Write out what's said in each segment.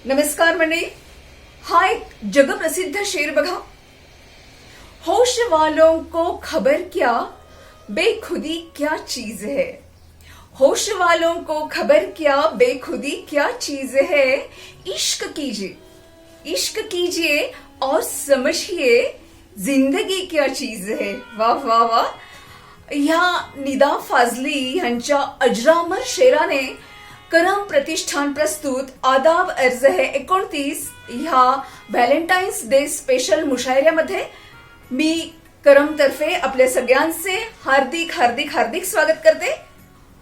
नमस्कार मंडळी. हा एक जगप्रसिद्ध शेर बघा. होश वालों को खबर क्या, बेखुदी क्या चीज है. होश वालों को खबर क्या, बेखुदी क्या चीज है. इश्क कीजिए, इश्क कीजिए और समझिए जिंदगी क्या चीज है. वाह वाह वाह. ह्या निदा फाजली यांच्या अजरामर शेराने करम प्रतिष्ठान प्रस्तुत आदाब अर्ज है 29 ह्या व्हॅलेंटाईन्स डे स्पेशल मुशायऱ्यामध्ये मी करम तर्फे आपल्या सगळ्यांचे हार्दिक हार्दिक हार्दिक स्वागत करते.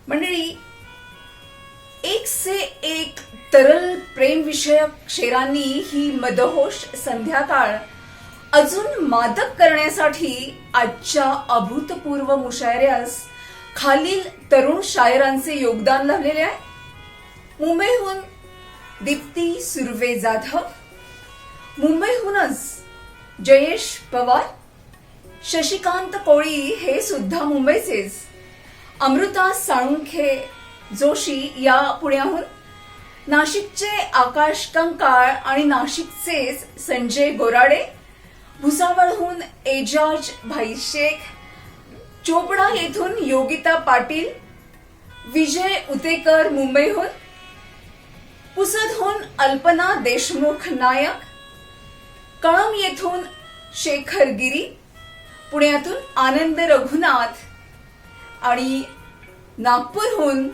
मंडळी, एक से एक तरल प्रेम विषयक शेरांनी ही मदहोश संध्याकाळ अजून मादक करण्यासाठी आजच्या अभूतपूर्व मुशायऱ्यास खालील तरुण शायरांचे योगदान लाभलेले आहे. मुंबईहून दीप्ती सुर्वे जाधव, मुंबईहूनच जयेश पवार, शशिकांत कोळी हे सुद्धा मुंबईचेच, अमृता साळुंखे जोशी या पुण्याहून, नाशिकचे आकाश कंकाळ आणि नाशिकचेच संजय गोराडे, भुसावळहून एजाज भाई शेख, चोपडा येथून योगिता पाटील, विजय उतेकर मुंबईहून, पुसदहून अल्पना देशमुख नायक, कळंब येथून शेखर गिरी, पुण्यातून आनंद रघुनाथ आणि नागपूरहून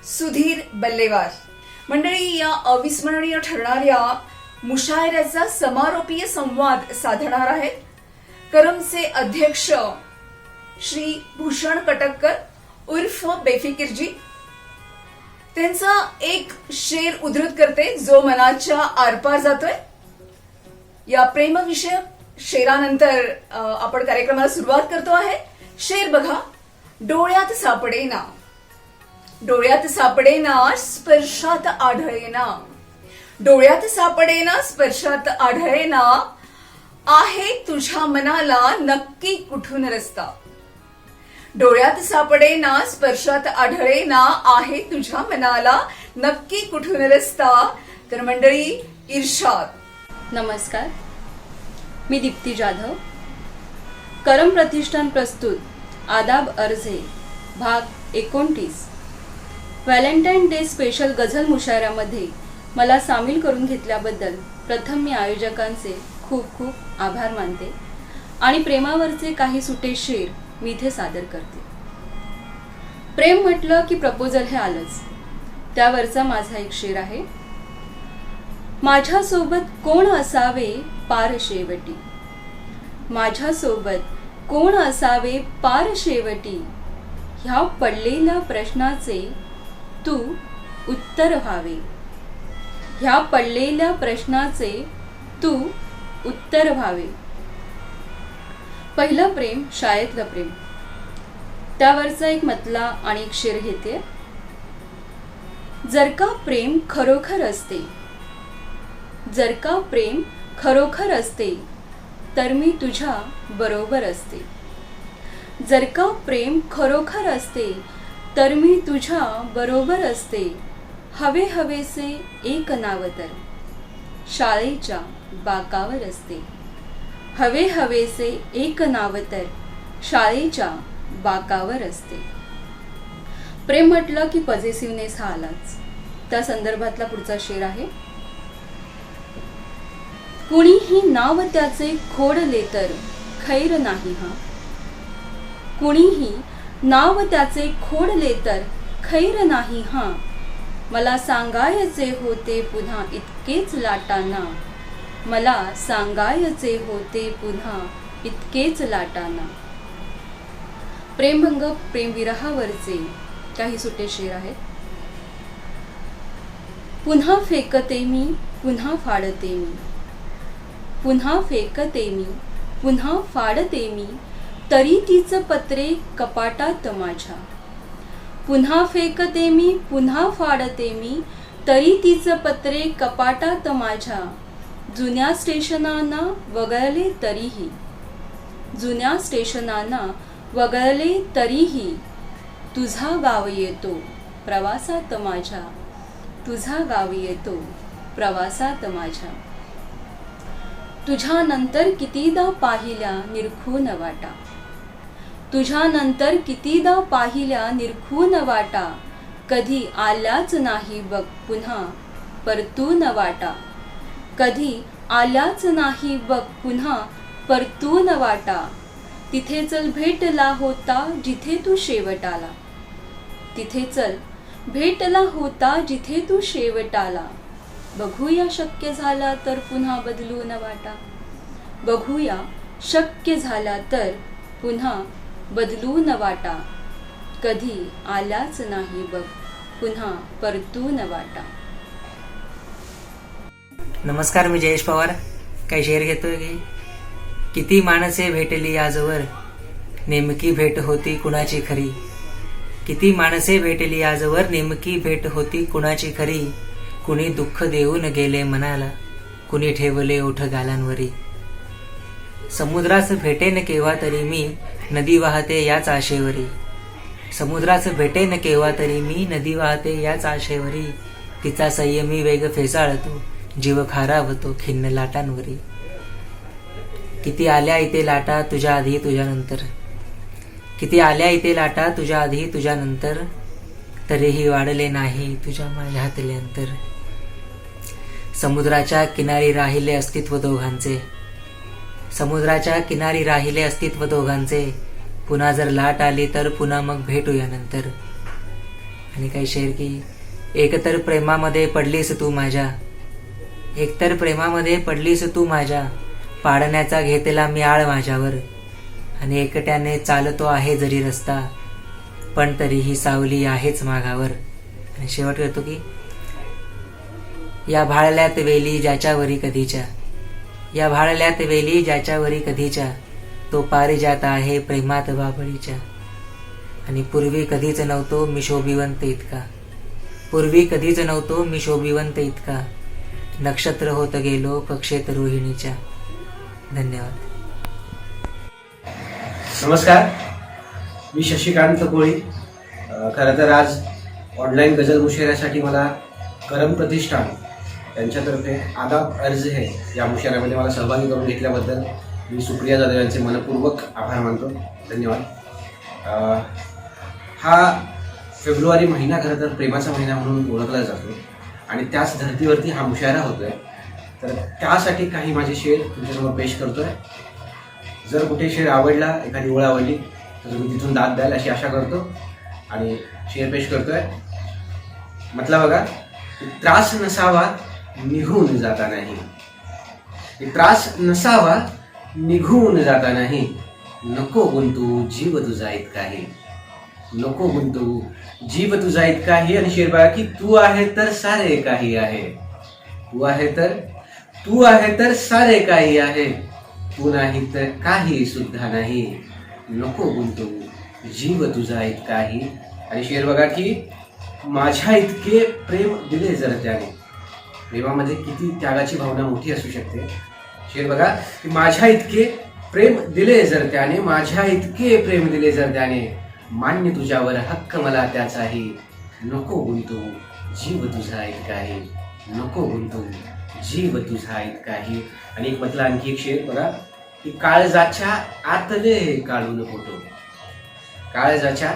सुधीर बल्लेवार. मंडळी, या अविस्मरणीय ठरणाऱ्या मुशायऱ्याचा समारोपीय संवाद साधणार आहेत करमचे अध्यक्ष श्री भूषण कटककर उर्फ बेफिकिरजी. त्यांचा एक शेर उद्धृत करते जो मनाच्या आरपार जातोय. या प्रेमविषयक शेरानंतर आपण कार्यक्रमाला सुरुवात करतो आहे. शेर बघा. डोळ्यात सापडेना, डोळ्यात सापडेना, स्पर्शात आढळेना, डोळ्यात सापडेना, स्पर्शात आढळेना, आहे तुझ्या मनाला नक्की कुठून रस्ता. डोळ्यात सापडेना, स्पर्शात आढळेना, आहे तुझ्या मनाला नक्की कुठून रस्ता. तर मंडळी, इर्षाद. नमस्कार, मी दीप्ती जाधव. करम प्रतिष्ठान प्रस्तुत आदाब अर्जे भाग 29 व्हॅलेंटाईन डे स्पेशल गझल मुशायऱ्यामध्ये मला सामील करून घेतल्याबद्दल प्रथम मी आयोजकांचे खूप खूप आभार मानते आणि प्रेमावरचे काही सुटे शेर मी इथे सादर करते. प्रेम म्हटलं की प्रपोजल हे आलंच. त्यावरचा माझा एक शेर आहे. माझ्यासोबत कोण असावे पार शेवटी, माझ्यासोबत कोण असावे पार शेवटी, ह्या पडलेल्या प्रश्नाचे तू उत्तर व्हावे, ह्या पडलेल्या प्रश्नाचे तू उत्तर व्हावे. पहिलं प्रेम शाळेतलं प्रेम, त्यावरचा एक मतला आणि एक शेर घेते. जर का प्रेम खरोखर असते, जर का प्रेम खरोखर असते, तर मी तुझ्या बरोबर असते. जर का प्रेम खरोखर असते, तर मी तुझ्या बरोबर असते. हवे हवेसे एक नाव तर शाळेच्या बाकावर असते. हवे हवेसे एक नाव तर शाळेच्या बाकावर असते. प्रेम म्हटलं की पॉझिटिव्हनेस हा आलाच. त्या संदर्भातला पुढचा शेर आहे. कुणीही नाव त्याचे खोडले तर खैर नाही हा, कुणीही नाव त्याचे खोडले तर खैर नाही हा. मला सांगायचे होते पुन्हा इतकेच लाटांना, मला सांगायचे होते पुन्हा इतकेच लाटांना. प्रेमभंग प्रेमविरहावरचे काही सुटे शेर आहेत. पुन्हा फेकते मी, पुन्हा फाडते मी, पुन्हा फेकते मी, पुन्हा फाडते मी, तरी तीच पत्रे कपाटात माझ्या. पुन्हा फेकते मी, पुन्हा फाडते मी, तरी तीच पत्रे कपाटात माझ्या. जुन्या स्टेशनांना वगळले तरीही, जुन्या स्टेशनांना वगळले तरीही, तुझा गाव येतो प्रवासात माझ्या, तुझा गाव येतो प्रवासात माझ्या. तुझ्यानंतर कितीदा पाहिल्या निरखून वाटा, तुझ्यानंतर कितीदा पाहिल्या निरखून वाटा, कधी आल्याच नाही बघ पुन्हा परतून वाटा, कधी आल्याच नाही बघ पुन्हा परतून वाटा. तिथे चल भेटला होता जिथे तू शेवटाला, तिथे चल भेटला होता जिथे तू शेवटाला. बघूया शक्य झाला तर पुन्हा बदलून वाटा, बघूया शक्य झाला तर पुन्हा बदलून वाटा, कधी आल्याच नाही बघ पुन्हा परतून वाटा. नमस्कार, मी जयेश पवार. काही शेर घेतोय की किती माणसे भेटली आजवर, नेमकी भेट होती कुणाची खरी. किती माणसे भेटली आजवर, नेमकी भेट होती कुणाची खरी. कुणी दुःख देऊन गेले मनाला, कुणी ठेवले ओठ गालांवरी. समुद्रास भेटेन केव्हा तरी मी, नदी वाहते याच आशेवरी. समुद्रास भेटेन केव्हा तरी मी, नदी वाहते याच आशेवरी. तिचा संयमी वेग फेसाळतो, जीव खारावतो खिन्न लाटांवरी. किती आल्या इथे लाटा तुझ्या आधी तुझ्यानंतर, किती आल्या इथे लाटा तुझ्या आधी तुझ्यानंतर, तरीही वाढले नाही तुझ्या माझ्या हातले अंतर. समुद्राच्या किनारी राहिले अस्तित्व दोघांचे, समुद्राच्या किनारी राहिले अस्तित्व दोघांचे. पुन्हा जर लाट आली तर पुन्हा मग भेटूया नंतर. आणि काही शेर की एकतर प्रेमामध्ये पडलीस तू माझ्या, एकतर प्रेमामध्ये पडलीस तू माझ्या. पाडण्याचा घेतला मी आळ माझ्यावर, आणि एकट्याने चालतो आहे जरी रस्ता, पण तरीही सावली आहेच मागावर. आणि शेवट करतो की या भाळल्यात वेली ज्याच्यावरी कधीच्या, या भाळल्यात वेली ज्याच्यावरी कधीच्या, तो पारिजात आहे प्रेमात बाबळीच्या. आणि पूर्वी कधीच नव्हतो मी शोभिवंत इतका, पूर्वी कधीच नव्हतो मी शोभिवंत इतका. नक्षत्र होत गेलो कक्षेत रोहिणीच्या. धन्यवाद. नमस्कार, मी शशिकांत कोळी. खरं तर आज ऑनलाईन गझल मुशायऱ्यासाठी मला करम प्रतिष्ठान यांच्यातर्फे आदाब अर्ज है या मुशायऱ्यामध्ये मला सहभागी करून घेतल्याबद्दल मी सुप्रिया जाधव यांचे मनपूर्वक आभार मानतो. धन्यवाद. हा फेब्रुवारी महिना खरं तर प्रेमाचा महिना म्हणून ओळखला जातो आणि त्याच धर्तीवरती हा मुशायरा होतोय. तर त्यासाठी काही माझे शेर तुमच्यासमोर पेश करतोय. जर कुठे शेर आवडला, एखादी ओळ आवडली तर तुम्ही तिथून दाद द्याल अशी आशा करतो आणि शेर पेश करतोय. म्हटलं बघा, त्रास नसावा निघून जाता नाही, त्रास नसावा निघून जाता नाही. नको गुंतू जीव तुझा इतकाही, नको गुंतू जीव तुझा इतकाही. आणि शेर बघा की तू आहे तर सारे काही आहे, तू आहे तर सारे काही आहे. तू नाही तर काही सुद्धा नाही. नको गुंतू जीव तुझा इतकाही. आणि शेर बघा की माझ्या इतके प्रेम दिले जर त्याने. प्रेमामध्ये किती त्यागाची भावना मोठी असू शकते. शेर बघा की माझ्या इतके प्रेम दिले जर त्याने, माझ्या इतके प्रेम दिले जर त्याने. मान्य तुझ्यावर हक्क मला त्याचाही. नको गुंतू जीव तुझा इतकाही, नको गुंतू जीव तुझा इतकाही. आणि एक म्हटलं आणखी एक शेर बघा की काळजाच्या आतले काढून फोटो, काळजाच्या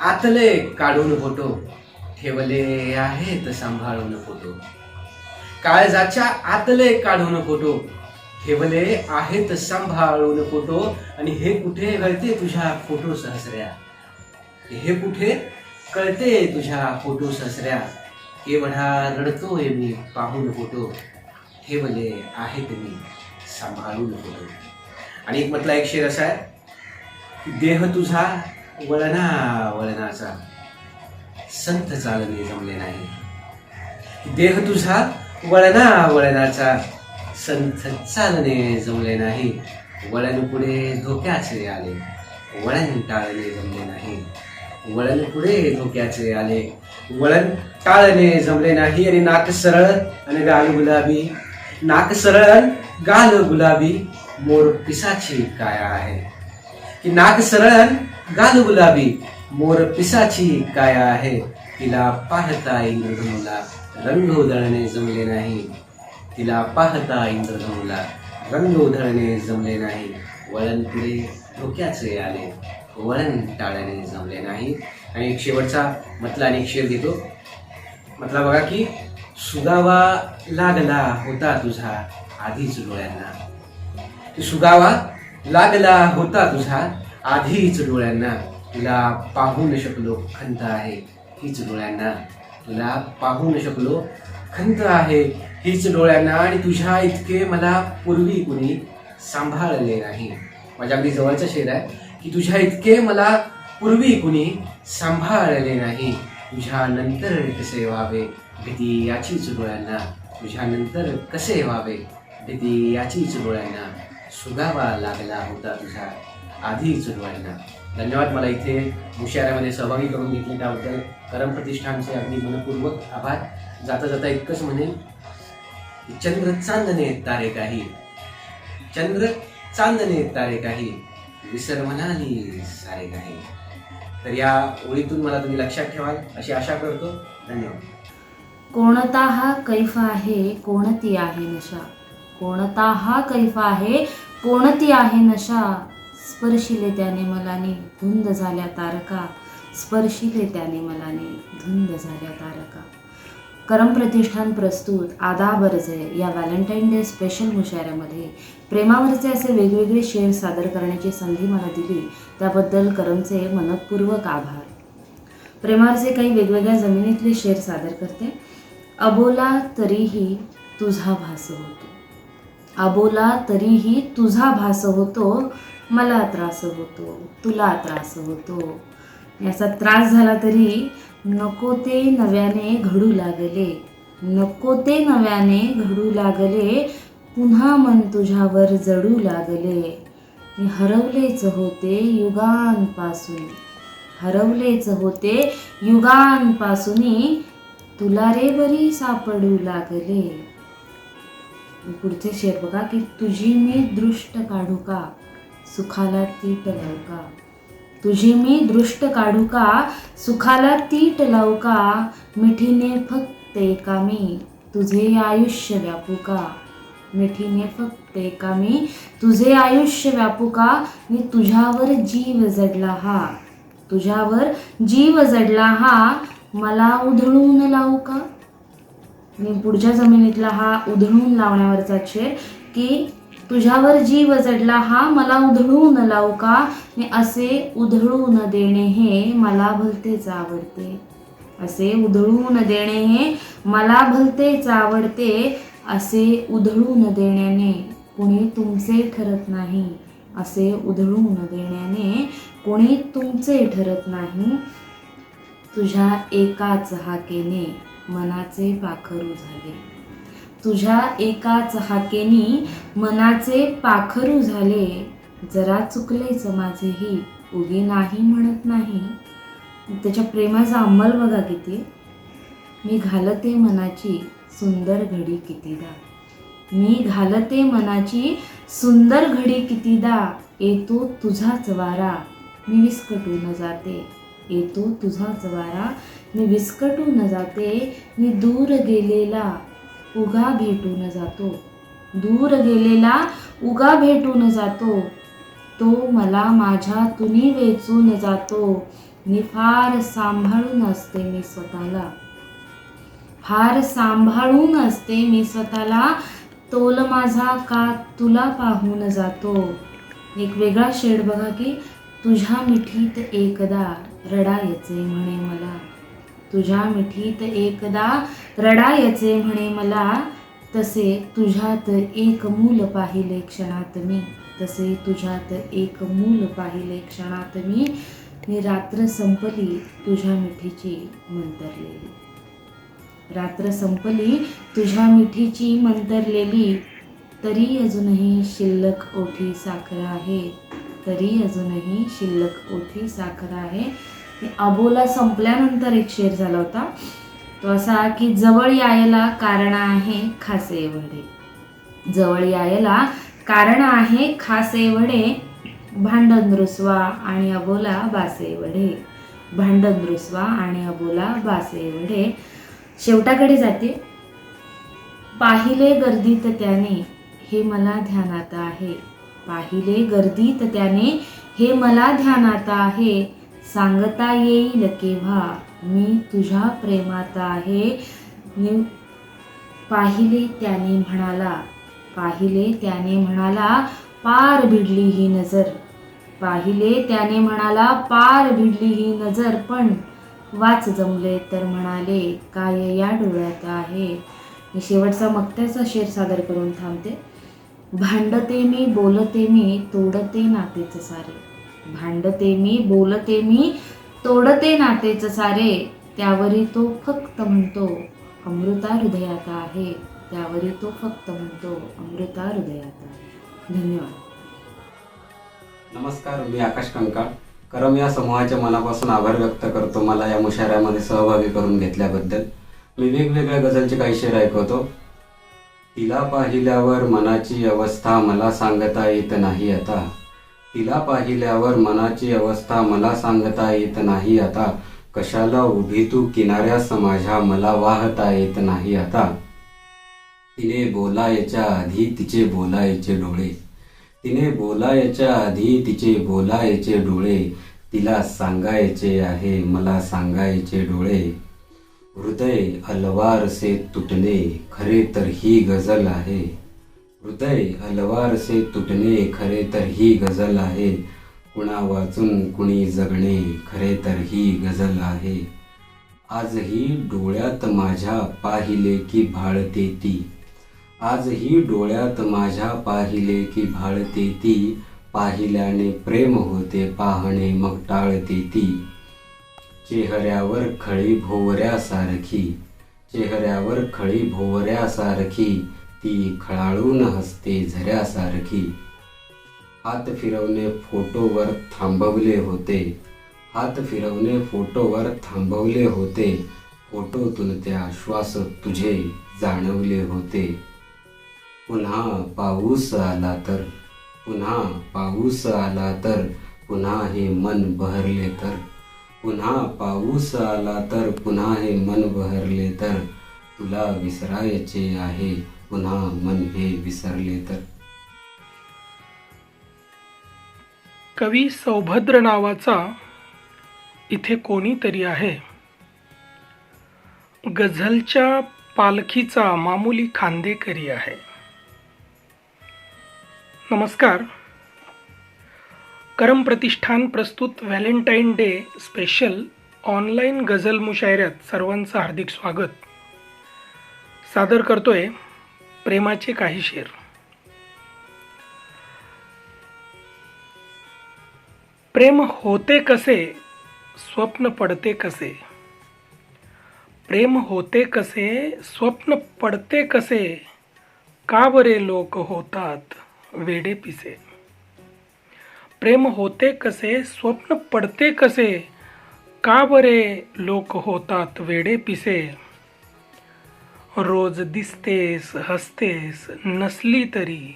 आतले काढून फोटो, ठेवले आहेत सांभाळून फोटो. काळजाच्या आतले काढून फोटो, ठेवले आहेत सांभाळून फोटो. आणि हे कुठे कळते तुझ्या फोटो सहसऱ्या, हे कुठे कळते तुझ्या फोटो सहसऱ्या. केवढा रडतोय मी पाहून फोटो, ठेवले आहेत मी सांभाळून फोटो. आणि एक म्हटला एक शेर असा आहे, देह तुझा वळणा वळणाचा, संथ चालणे जमले नाही. देह तुझा वळणा वळणाचा, संथ चालणे जमले नाही. वळण पुढे धोक्याचे आले, वळण टाळणे जमले नाही. वळण पुढे धोक्याचे आले, वळण टाळणे जमले नाही. आणि नाक सरळ आणि गाल गुलाबी, नाक सरळ गाल गुलाबी, मोर पिसाची काया आहे. की नाक सरळ गाल गुलाबी, मोर पिसाची काया आहे, तिला पाहता इंद्रधनुला रंग उधळणे जमले नाही. तिला पाहता इंद्रधनुला रंग उधळणे जमले नाही. वळण पुढे धोक्याचे आले, वळण टाळणे जमले नाही. आणि एक शेवटचा म्हटला आणि एक शेर देतो. म्हटला बघा की सुगावा लागला होता तुझा आधीच डोळ्यांना. सुगावा लागला होता तुझा आधीच डोळ्यांना. तुला पाहू न शकलो खंत आहे हीच डोळ्यांना. तुला पाहू न शकलो खंत आहे हीच डोळ्यांना. आणि तुझ्या इतके मला पूर्वी कुणी सांभाळले नाही. माझ्या अगदी जवळचा शेर आहे की तुझ्या इतके मला पूर्वी कुणी सांभाळले नाही. तुझ्या नंतर कसे व्हावे भीती याचीच डोळ्यांना. तुझ्या नंतर कसे व्हावे भीती याचीच डोळ्यांना. सुगावा लागला होता तुझा आधीच डोळ्यांना. धन्यवाद. मला इथे मुशायऱ्यामध्ये सहभागी करून घेतले त्याबद्दल करम प्रतिष्ठानचे अगदी मनपूर्वक आभार. जाता जाता इतकंच म्हणेन की चंद्र चांदणे तारे काही, चंद्र चांदणे तारे काही, विसर म्हणाली सारे काही. तर या ओळीतून मला तुम्ही लक्षात ठेवाल अशी आशा करतो. धन्यवाद. कोणता हा कैफ आहे, कोणती आहे नशा. कोणता हा कैफ आहे, कोणती आहे नशा. स्पर्शिले त्याने मलाने धुंद झाल्या तारका. स्पर्शिले त्याने मलाने धुंद झाल्या तारका. करम प्रतिष्ठान प्रस्तुत आदाब अर्ज या व्हॅलेंटाईन डे स्पेशल मुशायऱ्यामध्ये प्रेमावरचे असे वेगवेगळे शेर सादर करण्याची संधी मला दिली त्याबद्दल करमचे मनपूर्वक आभार. प्रेमावरचे काही वेगवेगळ्या जमिनीतले शेर सादर करते. अबोला तरीही तुझा भास होतो. अबोला तरीही तुझा भास होतो. मला त्रास होतो, तुला त्रास होतो. याचा त्रास झाला तरी नको ते नव्याने घडू लागले. नको ते नव्याने घडू लागले. पुन्हा मन तुझ्यावर जडू लागले. मी हरवलेच होते युगांपासून. हरवलेच होते युगांपासून. तुला रे बरी सापडू लागले. पुढचे शेर बघा की तुझी मी दृष्ट काढू का, सुखाला तीट लावू का. तुझी मी दृष्ट काढू का, सुखाला तीट लावू का. मिठीने फक्त एका मी तुझे आयुष्य व्यापू का. मिठीने फक्त एका मी तुझे आयुष्य व्यापू का. मी तुझ्यावर जीव जडला हा, तुझ्यावर जीव जडला हा. मला उधळून लावू का. मी पुढच्या जमिनीतला हा उधळून लावण्यावरचा शेर की तुझ्यावर जीव जडला हा, मला उधळून लावू का. मी असे उधळून देणे हे मला भलतेच आवडते. असे उधळून देणे हे मला भलतेच आवडते. असे उधळून देण्याने कोणी तुमचे ठरत नाही. असे उधळून देण्याने कोणी तुमचे ठरत नाही. तुझ्या एकाच हाकेने मनाचे पाखरू झाले. तुझ्या एकाच हाकेनी मनाचे पाखरू झाले. जरा चुकलेच माझेही उगी नाही म्हणत नाही. त्याच्या प्रेमाचा अंमल बघा किती. मी घालते मनाची सुंदर घडी कितीदा. मी घालते मनाची सुंदर घडी कितीदा. येतो तुझाच वारा मी विस्कटून जाते. येतो तुझाच वारा मी विस्कटून जाते. मी दूर गेलेला उगा भेटून जातो. दूर गेलेला उगा भेटून जातो. तो मला माझ्या तुनी वेचून जातो. मी फार सांभाळून असते मी स्वतःला. फार सांभाळून असते मी स्वतःला. तोल माझा का तुला पाहून जातो. एक वेगळा शेड बघा की तुझ्या मिठीत एकदा रडायचे म्हणे मला. तुझ्या मिठीत एकदा रडायचे म्हणे मला. तसे तुझ्यात एक मूल पाहिले क्षणात मी. तसे तुझ्यात एक मूल पाहिले क्षणात मी. मी रात्र संपली तुझ्या मिठीची मंतरलेली. रात्र संपली तुझ्या मिठीची मंतरलेली. तरी अजूनही शिल्लक ओठी साखर आहे. तरी अजूनही शिल्लक ओठी साखर आहे. अबोला संपल्यानंतर एक शेर झाला होता तो असा की जवळ यायला कारण आहे खासे वडे. जवळ यायला कारण आहे खासे वडे. भांडण रुसवा आणि अबोला बासे वडे. भांडण रुसवा आणि अबोला बास एवढे. शेवटाकडे जाते. पाहिले गर्दीत त्याने हे मला ध्यानात आहे. पाहिले गर्दीत त्याने हे मला ध्यानात आहे. सांगता येईल केव्हा मी तुझ्या प्रेमात आहे. पाहिले त्याने म्हणाला, पाहिले त्याने म्हणाला, पार भिडली ही नजर. पाहिले त्याने म्हणाला, पार भिडली ही नजर. पण वाच जमले तर म्हणाले, काय या डोळ्यात आहे. मी शेवटचा मक्त्याचा शेर सादर करून थांबते. भांडते मी बोलते मी तोडते नातेच सारे. भांडते मी बोलते मी तोडते नातेच सारे. त्यावरी तो फक्त म्हणतो अमृता हृदयात आहे. त्यावरी तो फक्त म्हणतो अमृता हृदयात आहे. धन्यवाद. नमस्कार, मी आकाश कंकाळ. करम या समूहाच्या मनापासून आभार व्यक्त करतो मला या मुशायऱ्यामध्ये सहभागी करून घेतल्याबद्दल. मी वेगवेगळ्या गझलचे काही शेर ऐकवतो. तिला पाहिल्यावर मनाची अवस्था मला सांगता येत नाही आता. तिला पाहिल्यावर मनाची अवस्था मला सांगता येत नाही आता. कशाला उभी तू किनाऱ्यास माझ्या मला वाहता येत नाही आता. तिने बोलायच्या आधी तिचे बोलायचे डोळे. तिने बोलायच्या आधी तिचे बोलायचे डोळे. तिला सांगायचे आहे मला सांगायचे डोळे. हृदय अलवार से तुटणे खरे तर ही गझल आहे. हृदय अलवार से तुटणे खरे तर ही गझल आहे. कुणा वाचून कुणी जगणे खरे तर ही गझल आहे. आजही डोळ्यात माझ्या पाहिले की भाळते ती. आजही डोळ्यात माझ्या पाहिले की भाळते ती. पाहिल्याने प्रेम होते पाहणे मग टाळते ती. चेहऱ्यावर खळी भोवऱ्यासारखी. चेहऱ्यावर खळी भोवऱ्यासारखी. ती खळाळून हसते झऱ्यासारखी. हात फिरवणे फोटोवर थांबवले होते. हात फिरवणे फोटोवर थांबवले होते. फोटोतून त्या श्वास तुझे जाणवले होते. पुन्हा पाऊस आला तर. पुन्हा पाऊस आला तर. पुन्हा हे मन बहरले तर. पुन्हा पाऊस आला तर. पुन्हा हे मन बहरले तर. तुला विसरायचे आहे पुन्हा मन हे विसरले तर. कवी सौभद्र नावाचा इथे कोणीतरी आहे. गझलच्या पालखीचा मामुली खांदेकरी आहे. नमस्कार. करम प्रतिष्ठान प्रस्तुत व्हॅलेंटाईन डे स्पेशल ऑनलाईन गझल मुशायऱ्यात सर्वांचं हार्दिक स्वागत. सादर करतोय प्रेमाचे काही शेर. प्रेम होते कसे स्वप्न पडते कसे. प्रेम होते कसे स्वप्न पडते कसे. का बरे लोक होतात वेडे पिसे. प्रेम होते कसे स्वप्न पडते कसे. का बरे लोक होतात वेडे पिसे. रोज दिसतेस हसतेस नसली तरी.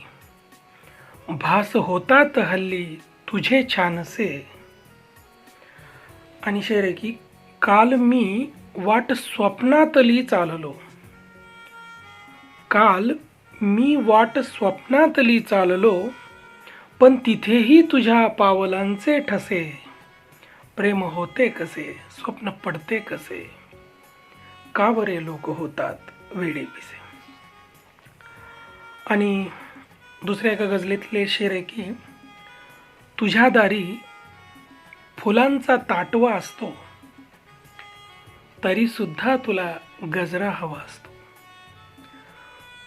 भास होतात हल्ली तुझे छानसे. आणि शेर आहे की काल मी वाट स्वप्नातली चाललो. काल मी वाट स्वप्नातली चाललो. पण तिथेही तुझ्या पावलांचे ठसे. प्रेम होते कसे स्वप्न पडते कसे. का बरे लोक होतात वेडे पिसे. आणि दुसऱ्या एका गझलेतले शेर आहे की तुझ्या दारी फुलांचा ताटवा असतो. तरी सुद्धा तुला गजरा हवा असतो.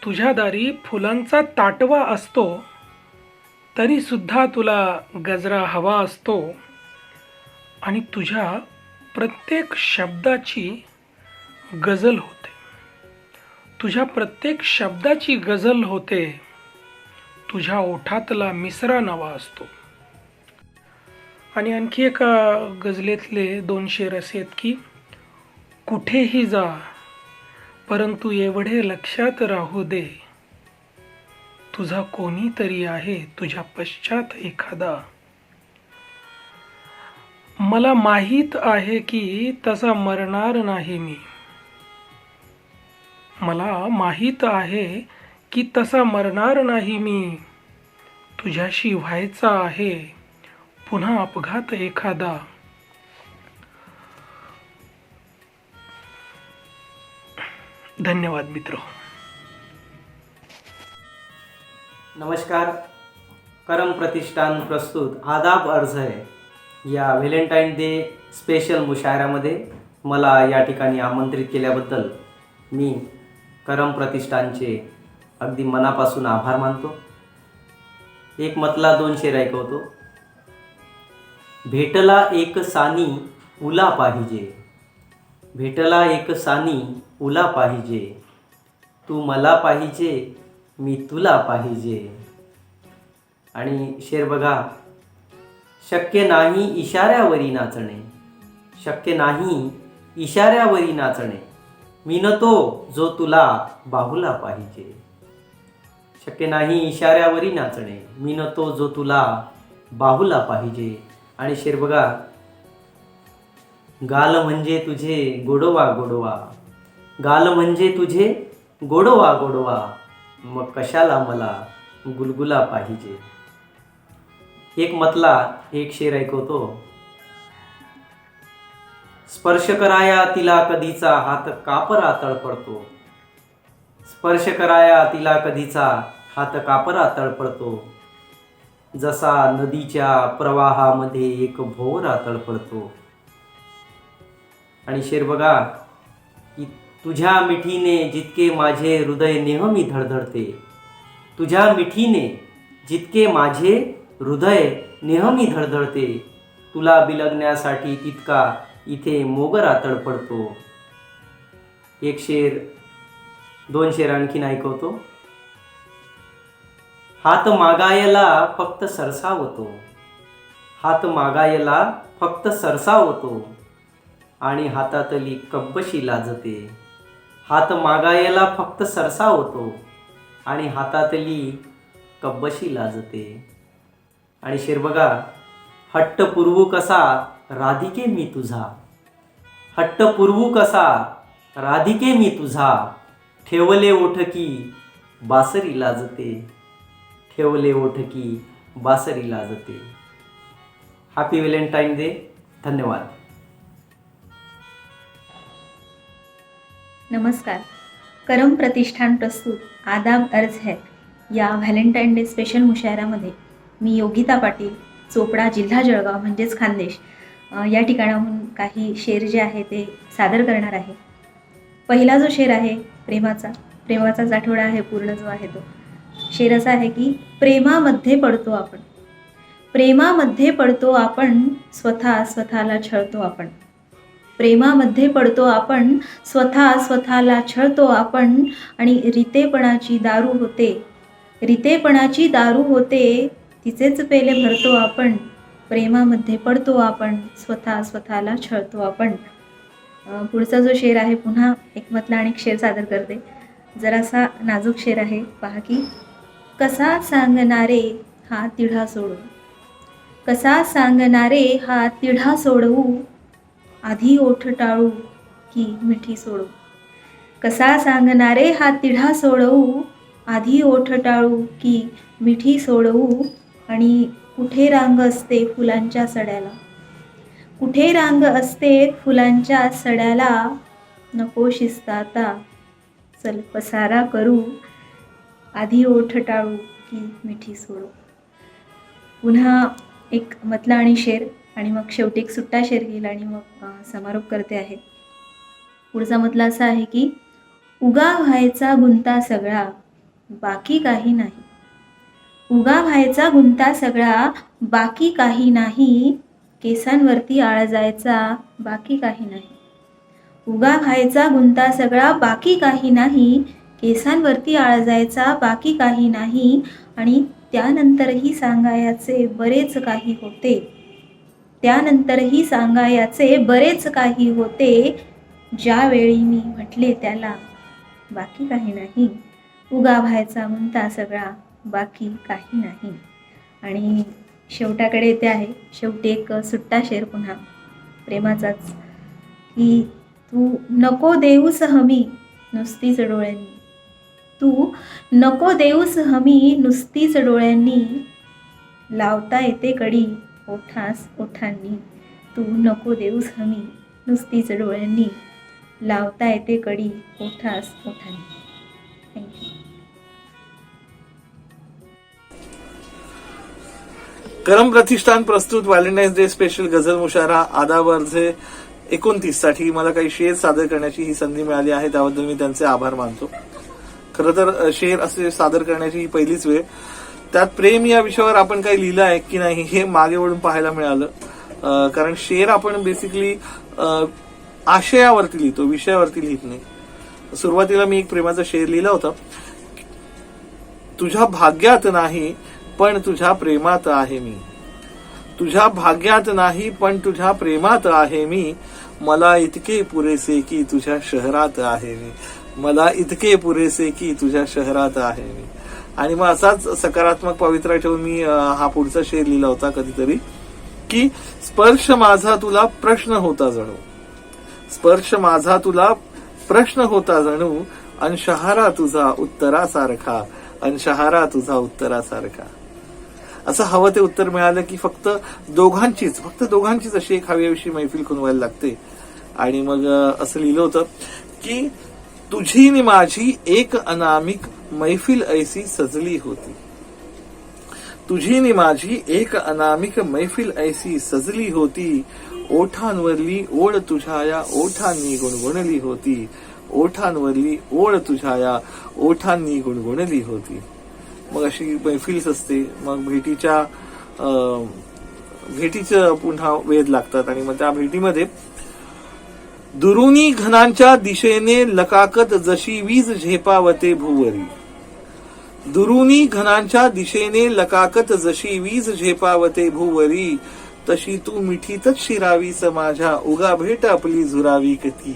तुझ्या दारी फुलांचा ताटवा असतो. तरी सुद्धा तुला गजरा हवा असतो. आणि तुझ्या प्रत्येक शब्दाची गझल होते. तुझ्या प्रत्येक शब्दाची गझल होते. तुझ्या ओठातला मिसरा नवा असतो. आणि आणखी एका गझलेतले 2 शेर असे आहेत की कुठेही जा परंतु एवढे लक्षात राहू दे. तुझा कोणीतरी आहे तुझ्या पश्चात एखादा. मला माहीत आहे की तसा मरणार नाही मी. मला माहीत आहे की तसा मरणार नाही मी. तुझ्याशी व्हायचा आहे पुन्हा अपघात एखादा. धन्यवाद मित्र. नमस्कार. करम प्रतिष्ठान प्रस्तुत आदाब अर्ज है या व्हॅलेंटाईन डे स्पेशल मुशायरामध्ये मला या ठिकाणी आमंत्रित केल्याबद्दल मी करम प्रतिष्ठानचे अगदी मनापासून आभार मानतो. एक मतला 2 शेर ऐकवतो. भेटला एक सानी उला पाहिजे, भेटला एक सानी उला पाहिजे, तू मला पाहिजे मी तुला पाहिजे. आणि शेर बघा. शक्य नाही इशाऱ्यावरी नाचणे, शक्य नाही इशाऱ्यावरी नाचणे, मी न तो जो तुला बाहुला पाहिजे. शक्य नाही इशाऱ्यावरी नाचणे, मी न तो जो तुला बाहुला पाहिजे. आणि शेर बघा. गाल म्हणजे तुझे गोडवा गोडवा, गाल म्हणजे तुझे गोडवा गोडवा, मग कशाला मला गुलगुला पाहिजे. एक मतला एक शेर ऐकवतो. स्पर्श कराया तिला कधीचा हात कापरा तळपडतो, स्पर्श कराया तिला कधीचा हात कापरा तळपडतो, जसा नदीच्या प्रवाहामध्ये एक भोवरा तळपडतो. आणि शेर बघा. की तुझ्या मिठीने जितके माझे हृदय नेहमी धडधडते, तुझ्या मिठीने जितके माझे हृदय नेहमी धडधडते, तुला बिलगण्यासाठी तितका इथे मोगरा तडपडतो. एक शेर 2 शेर आणखीन ऐकवतो. हात मागायला फक्त सरसावतो, हात मागायला फक्त सरसावतो, आणि हातातली कब्बशी लाजते, हात मागायला फक्त सरसावतो, आणि हातातली कब्बशी लाजते. आणि शेर बघा. हट्ट पुरवू कसा राधिके मी तुझा, हट्ट पुरवू कसा राधिके मी तुझा, ठेवले ओठकी बासरी लाजते, ठेवले ओठकी बासरी लाजते. Happy Valentine day. धन्यवाद. नमस्कार. करम प्रतिष्ठान प्रस्तुत आदाब अर्ज है या व्हॅलेंटाईन डे स्पेशल मुशायरामध्ये मी योगिता पाटील, चोपडा, जिल्हा जळगाव म्हणजेच खानदेश या ठिकाणाहून काही शेर जे आहे ते सादर करणार आहे. पहिला जो शेर आहे प्रेमाचाच आठवडा आहे पूर्ण जो आहे तो. शेर असा आहे की प्रेमामध्ये पडतो आपण, प्रेमामध्ये पडतो आपण, स्वतःला छळतो आपण, प्रेमामध्ये पडतो आपण, स्वतःला छळतो आपण, आणि रितेपणाची दारू होते, रितेपणाची दारू होते, तिचेच पेले भरतो आपण, प्रेमामध्ये पडतो आपण, स्वतःला छळतो आपण. पुढचा जो शेर आहे पुन्हा एकमतला आणि शेर सादर करते. जरासा नाजूक शेर आहे, पहा की. कसा सांगणारे हा तिढा सोडू, कसा सांगणारे हा तिढा सोडवू, आधी ओठ टाळू की मिठी सोडू, कसा सांगणारे हा तिढा सोडवू, आधी ओठ टाळू की मिठी सोडवू. आणि कुठे रांग असते फुलांच्या सड्याला, कुठे रांग असते फुलांच्या सड्याला, नको शिस्त आता चल पसारा करू, आधी ओठ टाळू की मिठी सोडू. पुन्हा एक मतला आणि शेर, आणि मग शेवटी एक सुट्टा शेर घेईल आणि मग समारोप करते आहे. पुढचा मतला असा आहे की उगा व्हायचा गुंता सगळा बाकी काही नाही, उगा व्हायचा गुंता सगळा बाकी काही नाही, केसांवरती आळजायचा बाकी काही नाही, उगा व्हायचा गुंता सगळा बाकी काही नाही, केसांवरती आळजायचा बाकी काही नाही. आणि त्यानंतरही सांगायचे बरेच काही होते, त्यानंतरही सांगायचे बरेच काही होते, ज्यावेळी मी म्हटले त्याला बाकी काही नाही, उगा व्हायचा गुंता सगळा बाकी काही नाही. आणि शेवटाकडे येते आहे. शेवटी एक सुट्टा शेर पुन्हा प्रेमाचाच, की तू नको देऊस हमी नुसतीच डोळ्यांनी, तू नको देऊस हमी नुसतीच डोळ्यांनी, लावता येते कडी ओठास ओठांनी, तू नको देऊस हमी नुसतीच डोळ्यांनी, लावता येते कडी ओठास ओठांनी. थँक्यू. करम प्रतिष्ठान प्रस्तुत व्हॅलेंटाईन्स डे स्पेशल गझल मुशायरा आदाब अर्ज 29 साठी मला काही शेर सादर करण्याची ही संधी मिळाली आहे, त्याबद्दल मी त्यांचे आभार मानतो. खरं तर शेर असे सादर करण्याची ही पहिलीच वेळ. त्यात प्रेम या विषयावर आपण काही लिहिलं आहे की नाही हे मागे वळून पाहायला मिळालं. कारण शेर आपण बेसिकली आशयावरती लिहितो, विषयावरती लिहित नाही. सुरुवातीला मी एक प्रेमाचा शेर लिहिला होता, तुझ्या भाग्यात नाही पण तुझ्या प्रेमात आहे मी, तुझ्या भाग्यात नाही पण तुझ्या प्रेमात आहे मी, मला इतके पुरेसे की तुझ्या शहरात आहे मी, मला इतके पुरेसे की तुझ्या शहरात आहे मी. आणि मग असाच सकारात्मक पवित्रा ठेवून मी हा पुढचा शेर लिहिला होता कधीतरी, की स्पर्श माझा तुला प्रश्न होता जणू, स्पर्श माझा तुला प्रश्न होता जणू, अंशहारा तुझा उत्तरासारखा, अंशहारा तुझा उत्तरासारखा. असं हवं ते उत्तर मिळालं की फक्त दोघांचीच अशी एक हवीविषयी मैफिल खुनवायला लागते. आणि मग असं लिहिलं होतं की तुझी नि माझी एक अनामिक मैफिल ऐसी सजली होती, तुझी नि माझी एक अनामिक मैफिल ऐसी सजली होती, ओठांवरली ओढ तुझ्या या ओठांनी गुणगुणली होती, ओठांवरली ओढ तुझ्या या ओठांनी गुणगुणली होती. मग अशी मैफिल्स असते. मग भेटीचं पुन्हा वेध लागतात. आणि मग त्या भेटीमध्ये दुरुनी घनांच्या दिशेने लकाकत जशी वीज झेपावते भुवरी, दुरुनी घनांच्या दिशेने लकाकत जशी वीज झेपावते भुवरी, तशी तू मिठीतच शिरावीस माझ्या उगा भेट आपली झुरावी किती,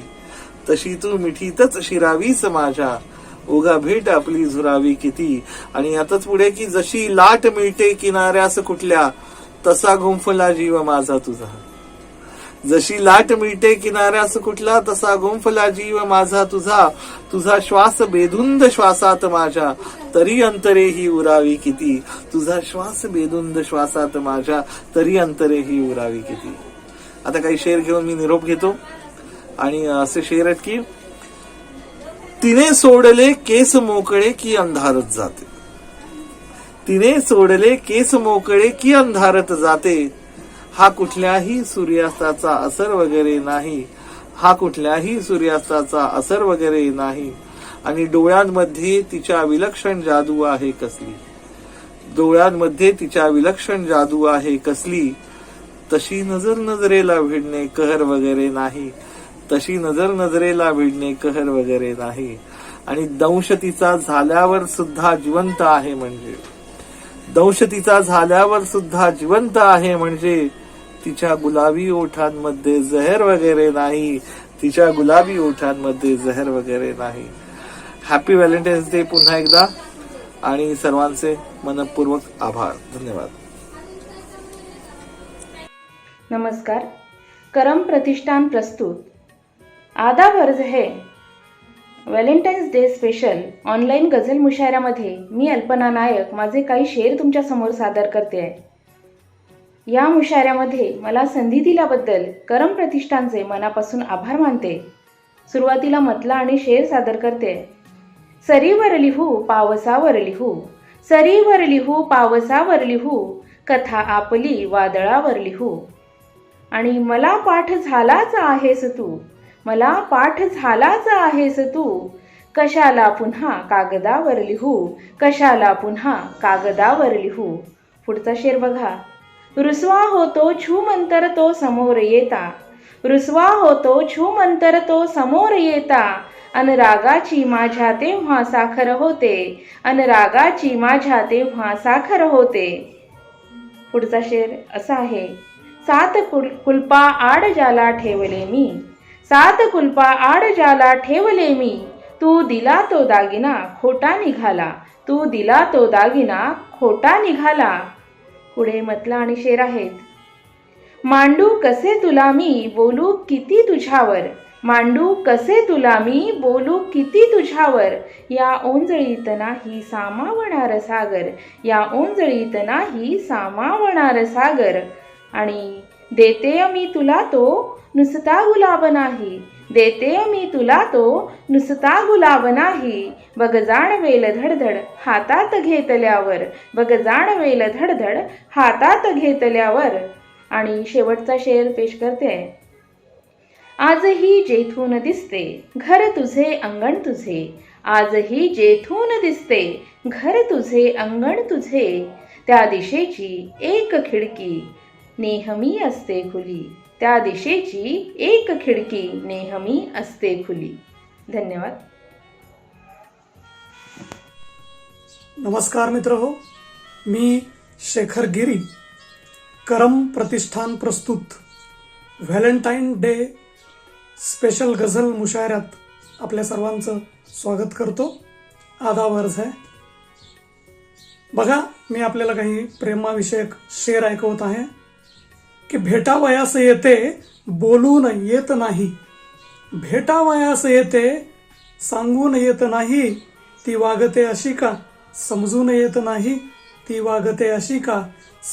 तशी तू मिठीतच शिरावीस माझ्या उगा भेट आपली झुरावी किती. आणि यातच पुढे की जशी लाट मिळते किनाऱ्यास कुठल्या, तसा गुंफला जीव माझा तुझा, जशी लाट मिळते किनाऱ्यास कुठला, तसा गुंफला जीव माझा तुझा, तुझा श्वास बेधुंद श्वासात माझ्या, तरी अंतरे ही उरावी किती, तुझा श्वास बेधुंद श्वासात माझ्या, तरी अंतरे ही उरावी किती. आता काही शेर घेऊन मी निरोप घेतो. आणि असे शेर आहेत की तिने सोडले केस मोकळे की अंधारत जाते, तिने सोडले केस मोकळे की अंधारत जाते, हा कुठल्याही सूर्यास्ताचा असर वगैरे नाही, हा कुठल्याही सूर्यास्ताचा असर वगैरे नाही. आणि डोळ्यांमध्ये तिच्या विलक्षण जादू आहे कसली, डोळ्यांमध्ये तिच्या विलक्षण जादू आहे कसली, तशी नजर नजरेला भिडणे कहर वगैरे नाही, तशी नजर नजरेला भिडणे कहर वगैरे नाही. आणि दंश तिचा झाल्यावर सुद्धा जिवंत आहे म्हणजे, दंश तिचा झाल्यावर सुद्धा जिवंत आहे म्हणजे, तिच्या गुलाबी ओठांमध्ये जहर वगैरे नाही, तिच्या गुलाबी ओठांमध्ये जहर वगैरे नाही. हॅपी व्हॅलेंटाईन्स डे पुन्हा एकदा. आणि सर्वांचे मनपूर्वक आभार. धन्यवाद. नमस्कार. करम प्रतिष्ठान प्रस्तुत आदाब अर्ज है व्हॅलेंटाईन्स डे स्पेशल ऑनलाईन गझल मुशायरामध्ये मी अल्पना नायक माझे काही शेर तुमच्या समोर सादर करते आहे. या मुशायऱ्यामध्ये मला संधी दिल्याबद्दल करम प्रतिष्ठानचे मनापासून आभार मानते. सुरुवातीला मतला आणि शेर सादर करते. सरीवर लिहू पावसावर लिहू, सरीवर लिहू पावसावर लिहू, कथा आपली वादळावर लिहू. आणि मला पाठ झालाच आहेस तू, मला पाठ झालाच आहेस तू, कशाला पुन्हा कागदावर लिहू, कशाला पुन्हा कागदावर लिहू. पुढचा शेर बघा. रुसवा होतो छूमंतर तो समोर येता, रुसवा होतो छूमंतर तो समोर येता, अनुरागाची माझ्या तेव्हा साखर होते, अनुरागाची माझ्या तेव्हा साखर होते. पुढचा शेर असा आहे. सात कुलपा आड ज्याला ठेवले मी, सात कुलपा आड ज्याला ठेवले मी, तू दिला तो दागिना खोटा निघाला, तू दिला तो दागिना खोटा निघाला. पुढे मतला आणि शेर आहेत. मांडू कसे तुला मी बोलू किती तुझ्यावर, मांडू कसे तुला मी बोलू किती तुझ्यावर, या ओंजळीत नाही सामावणार सागर, या ओंजळीत नाही सामावणार सागर. आणि देते मी तुला तो नुसता गुलाब नाही, देते मी तुला तो नुसता गुलाब नाही, बघ जाणवेल धडधड हातात घेतल्यावर, बघ जाणवेल धडधड हातात घेतल्यावर. आणि शेवटचा शेर पेश करते. आजही जेथून दिसते घर तुझे अंगण तुझे, आजही जेथून दिसते घर तुझे अंगण तुझे, त्या दिशेची एक खिडकी नेहमी असते खुली, त्या दिशेची एक खिडकी नेहमी असते खुली. धन्यवाद. नमस्कार मित्र हो, मी शेखर गिरी, करम प्रतिष्ठान प्रस्तुत व्हॅलेंटाईन डे स्पेशल गझल मुशायऱ्यात आपल्या सर्वांचं स्वागत करतो. आदाब अर्ज आहे. बघा, मी आपल्याला काही प्रेमाविषयक शेर ऐकवत आहे की भेटावयास येते बोलून येत नाही, भेटावयास येते सांगून येत नाही, ती वागते अशी का समजून येत नाही, ती वागते अशी का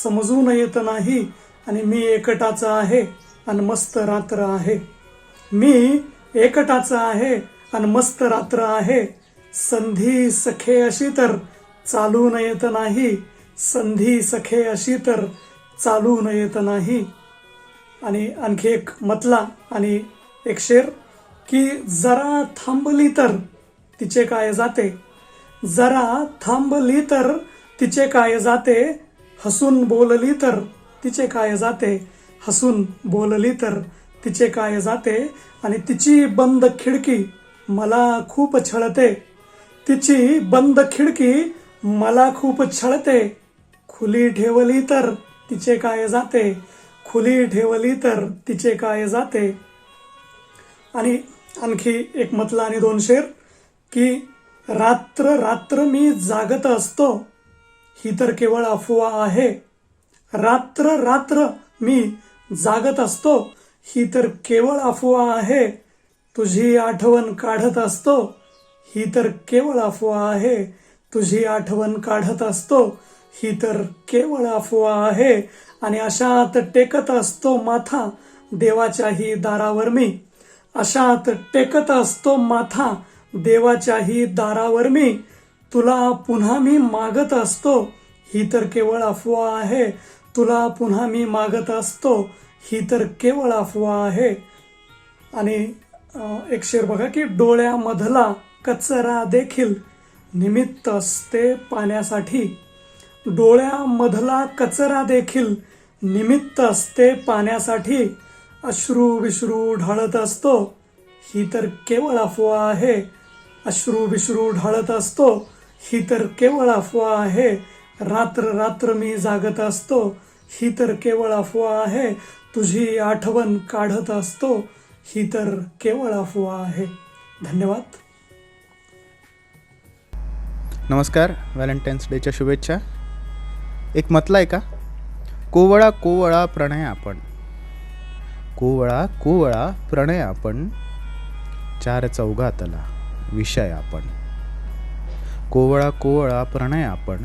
समजून येत नाही. आणि मी एकटाचा आहे आणि मस्त रात्र आहे, मी एकटाचा आहे आणि मस्त रात्र आहे, संधी सखे अशी तर चालून येत नाही, संधी सखे अशी तर चालून येत नाही. आणि आणखी एक मतला आणि एक शेर की जरा थांबली तर तिचे काय जाते, जरा थांबली तर तिचे काय जाते, हसून बोलली तर तिचे काय जाते, हसून बोलली तर तिचे काय जाते. आणि तिची बंद खिडकी मला खूप छळते, तिची बंद खिडकी मला खूप छळते, खुली ठेवली तर तिचे काय जाते, खुली ठेवली तर तिचे काय जाते. आणि आणखी एक मतला आणि दोन शेर की रात्र रात्र मी जागत असतो, ही तर केवळ अफवा आहे, रात्र रात्र मी जागत असतो, ही तर केवळ अफवा आहे, तुझी आठवण काढत असतो, ही तर केवळ अफवा आहे, तुझी आठवण काढत असतो, ही तर केवळ अफवा आहे. आणि अशात टेकत असतो माथा देवाच्याही दारावर मी, अशात टेकत असतो माथा देवाच्याही दारावर मी, तुला पुन्हा मी मागत असतो, ही तर केवळ अफवा आहे, तुला पुन्हा मी मागत असतो, ही तर केवळ अफवा आहे. आणि एक शेर बघा की डोळ्यामधला कचरा देखील निमित्त असते पाण्यासाठी, डोळ्यामधला कचरा देखील निमित्त असते पाण्यासाठी, अश्रू विश्रू ढाळत असतो, ही तर केवळ अफवा आहे, अश्रू विश्रू ढाळत असतो, ही तर केवळ अफवा आहे, रात्र रात्र मी जागत असतो, ही तर केवळ अफवा आहे, तुझी आठवण काढत असतो, ही तर केवळ अफवा आहे. धन्यवाद. नमस्कार, व्हॅलेंटाईन्स डेच्या शुभेच्छा. एक मतला आहे का, कोवळा कोवळा प्रणय आपण, कोवळा कोवळा प्रणय आपण, चार चौघातला विषय आपण, कोवळा कोवळा प्रणय आपण,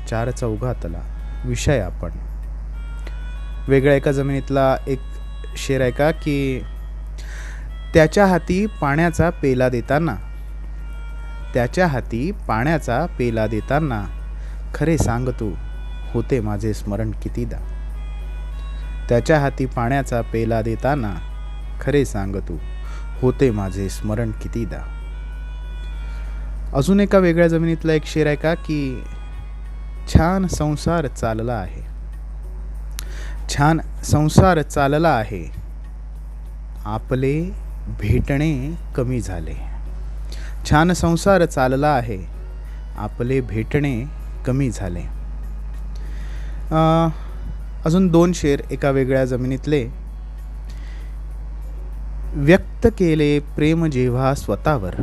चार चौघातला विषय आपण. वेगळ्या एका जमिनीतला एक शेर आहे का की त्याच्या हाती पाण्याचा पेला देताना, त्याच्या हाती पाण्याचा पेला देताना, खरे सांग तू होते माझे स्मरण कितीदा, त्याच्या हाती पाण्याचा पेला देताना, खरे सांग तू होते माझे स्मरण कितीदा. अजून एका वेगळ्या जमिनीतला एक शेर आहे का की छान संसार चालला आहे, छान संसार चालला आहे, आपले भेटणे कमी झाले, छान संसार चालला आहे, आपले भेटणे कमी झाले. अजून दोन शेर एका वेगळ्या जमिनीतले. व्यक्त केले प्रेम जेव्हा स्वतःवर,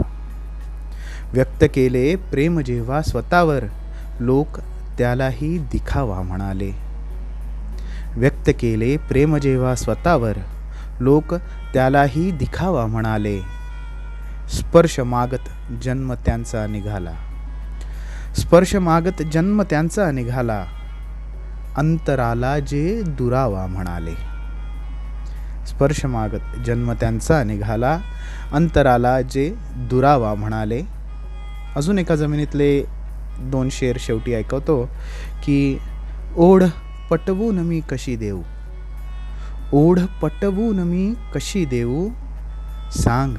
व्यक्त केले प्रेम जेव्हा स्वतःवर, लोक त्यालाही दिखावा म्हणाले, व्यक्त केले प्रेम जेव्हा स्वतःवर, लोक त्यालाही दिखावा म्हणाले. स्पर्श मागत जन्म त्यांचा निघाला, स्पर्श मागत जन्म त्यांचा निघाला, अंतराला जे दुरावा म्हणाले. स्पर्श मागत जन्म त्यांचा निघाला, अंतराला जे दुरावा म्हणाले. अजून एका जमिनीतले 2 शेर शेवटी ऐकवतो की ओढ पटवून मी कशी देऊ, ओढ पटवून मी कशी देऊ, सांग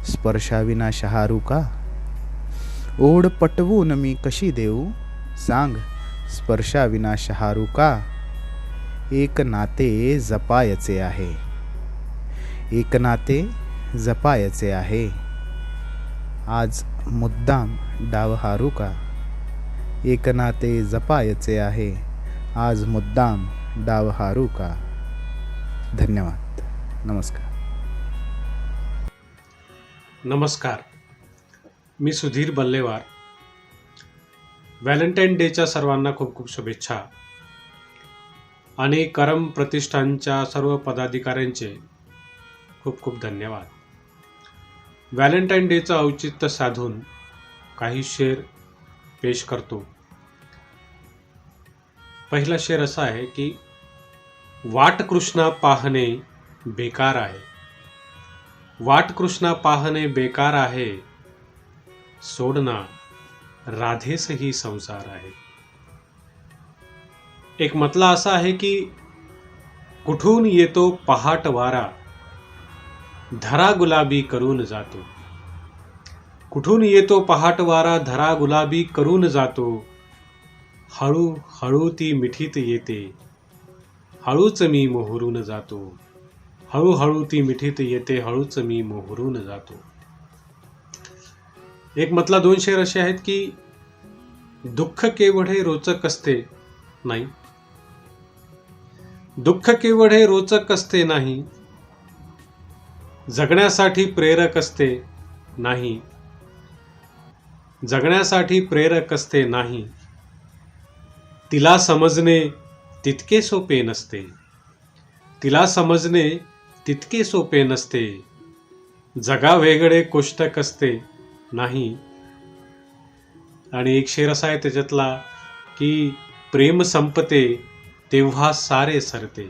स्पर्शाविना शहारू का. ओढ पटवून मी कशी देऊ, सांग स्पर्शाविना शहारू का. एक नाते जपायचे आहे, एक नाते जपायचे आहे, आज मुद्दाम डाव हारू का. एक नाते जपायचे आहे, आज मुद्दाम डाव हारू का. धन्यवाद. नमस्कार. नमस्कार, मी सुधीर बल्लेवार. व्हॅलेंटाईन डेच्या सर्वांना खूप खूप शुभेच्छा आणि करम प्रतिष्ठानच्या सर्व पदाधिकाऱ्यांचे खूप खूप धन्यवाद. व्हॅलेंटाईन डेचं औचित्य साधून काही शेर पेश करतो. पहिला शेर असा आहे की वाट कृष्णा पाहणे बेकार आहे, वाट कृष्णा पाहणे बेकार आहे, सोडना राधेसही संसार आहे. एक मतला असा आहे की कुठून येतो पहाट वारा, धरा गुलाबी करून जातो. कुठून येतो पहाट वारा, धरा गुलाबी करून जातो, हळू हळू ती मिठीत येते, हळूच मी मोहरून जातो. हळूहळू ती मिठीत येते, हळूच मी मोहरून जातो. एक मतला 2 शेर असे आहेत की दुःख केवढे रोचक असते नाही, दुःख केवढे रोचक असते नाही, जगण्यासाठी प्रेरक असते नाही, जगण्यासाठी प्रेरक असते नाही. तिला समजणे तितके सोपे नसते, तिला समजणे तितके सोपे नसते, जगा वेगळे कोष्टक असते नाही. आणि एक शेर असा आहे त्याच्यातला की प्रेम संपते तेव्हा सारे सरते,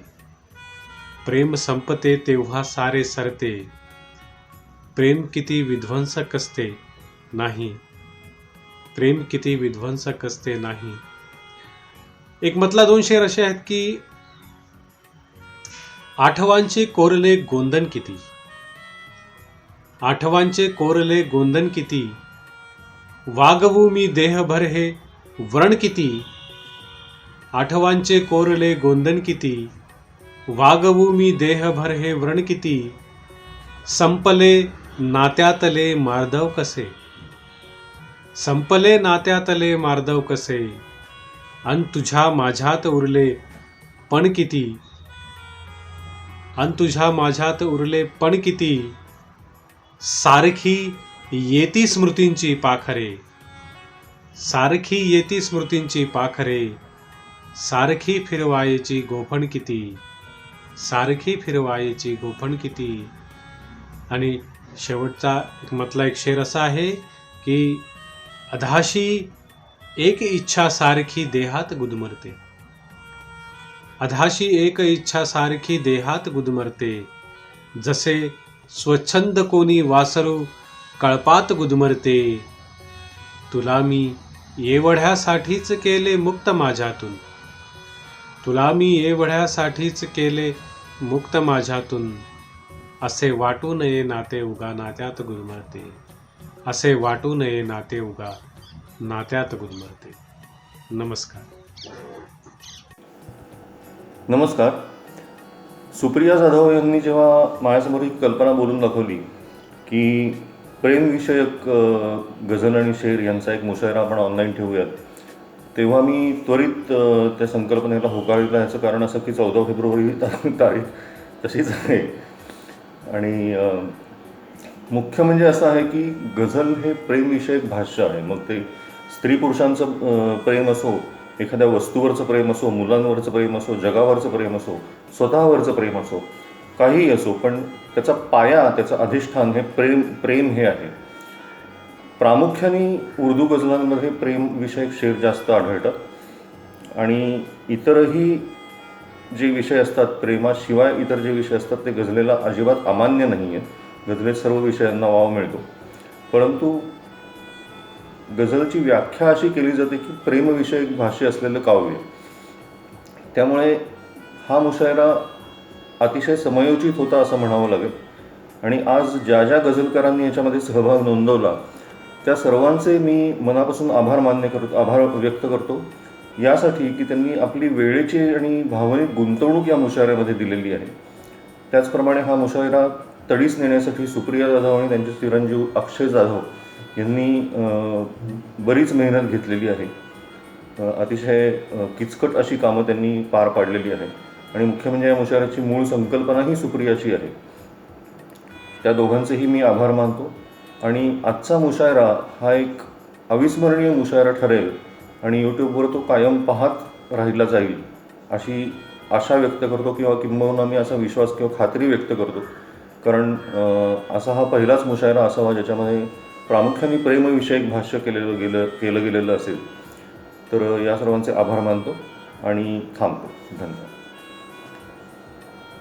प्रेम संपते तेव्हा सारे सरते, प्रेम किती विध्वंसक असते नाही, प्रेम किती विध्वंसक असते नाही. एक मतला 2 शेर असे आहेत की आठवांचे कोरले गोंधन किती, आठवांचे कोरले गोंधन किती, वागवू मी देहभर हे व्रण किती. आठवांचे कोरले गोंधन किती, वागवू मी देहभर हे व्रण किती, संपले नात्यातले मार्दव कसे, संपले नात्यातले मार्दव कसे, अन तुझ्या माझ्यात उरले पण किती, अन तुझ्या माझ्यात उरले पण किती, सारखी येती स्मृतींची पाखरे, सारखी येती स्मृतींची पाखरे, सारखी फिरवायची गोफण किती, सारखी फिरवायची गोफण किती. आणि शेवटचा मतला एक शेर असा आहे की अधाशी एक इच्छा सारखी देहात गुदमरते, अधाशी एक इच्छा सारखी देहात गुदमरते, जसे स्वच्छंद कोणी वासरू कळपात गुदमरते, तुला मी एवढ्यासाठीच केले मुक्त माझ्यातून, तुला मी एवढ्यासाठीच केले मुक्त माझ्यातून, असे वाटू नये नाते उगा नात्यात गुदमरते, असे वाटू नये नाते उगा नात्यात गुदमरते. नमस्कार. नमस्कार. सुप्रिया जाधव यांनी जेव्हा माझ्यासमोर ही कल्पना बोलून दाखवली की प्रेमविषयक गझल आणि शेर यांचा एक मुशायरा आपण ऑनलाईन ठेवूयात, तेव्हा मी त्वरित त्या संकल्पनेला होकार दिला. याचं कारण असं की 14 फेब्रुवारी तारीख तशीच आहे आणि मुख्य म्हणजे असं आहे की गझल हे प्रेमविषयक भाष्य आहे. मग ते स्त्री पुरुषांचं प्रेम असो एखाद्या वस्तूवरचं प्रेम असो, मुलांवरचं प्रेम असो, जगावरचं प्रेम असो, स्वतःवरचं प्रेम असो, काहीही असो, पण त्याचा पाया, त्याचं अधिष्ठान हे प्रेम हे आहे. प्रामुख्याने उर्दू गझलांमध्ये प्रेमविषयक शेर जास्त आढळतात आणि इतरही जे विषय असतात, प्रेमाशिवाय इतर जे विषय असतात ते गझलेला अजिबात अमान्य नाही आहेत. गझलेत सर्व विषयांना वाव मिळतो, परंतु गझलची व्याख्या अशी केली जाते की प्रेमविषयक भाष्य असलेलं काव्य. त्यामुळे हा मुशायरा अतिशय समयोचित होता असं म्हणावं लागेल. आणि आज ज्या ज्या गझलकारांनी याच्यामध्ये सहभाग नोंदवला त्या सर्वांचे मी मनापासून आभार व्यक्त करतो यासाठी की त्यांनी आपली वेळेची आणि भावनिक गुंतवणूक या मुशायऱ्यामध्ये दिलेली आहे. त्याचप्रमाणे हा मुशायरा तडीस नेण्यासाठी सुप्रिया जाधव आणि त्यांचे चिरंजीव अक्षय जाधव यांनी बरीच मेहनत घेतलेली आहे. अतिशय किचकट अशी कामं त्यांनी पार पाडलेली आहे आणि मुख्य म्हणजे या मुशायऱ्याची मूळ संकल्पना ही सुप्रियाची आहे. त्या दोघांचेही मी आभार मानतो आणि आजचा मुशायरा हा एक अविस्मरणीय मुशायरा ठरेल आणि यूट्यूबवर तो कायम पाहत राहिला जाईल अशी आशा व्यक्त करतो किंवा किंबहुना मी असा विश्वास किंवा खात्री व्यक्त करतो. कारण असा हा पहिलाच मुशायरा असावा ज्याच्यामध्ये प्रामुख्याने प्रेमविषयक भाष्य केलं गेलेलं असेल. तर या सर्वांचे आभार मानतो आणि थांबतो. धन्यवाद.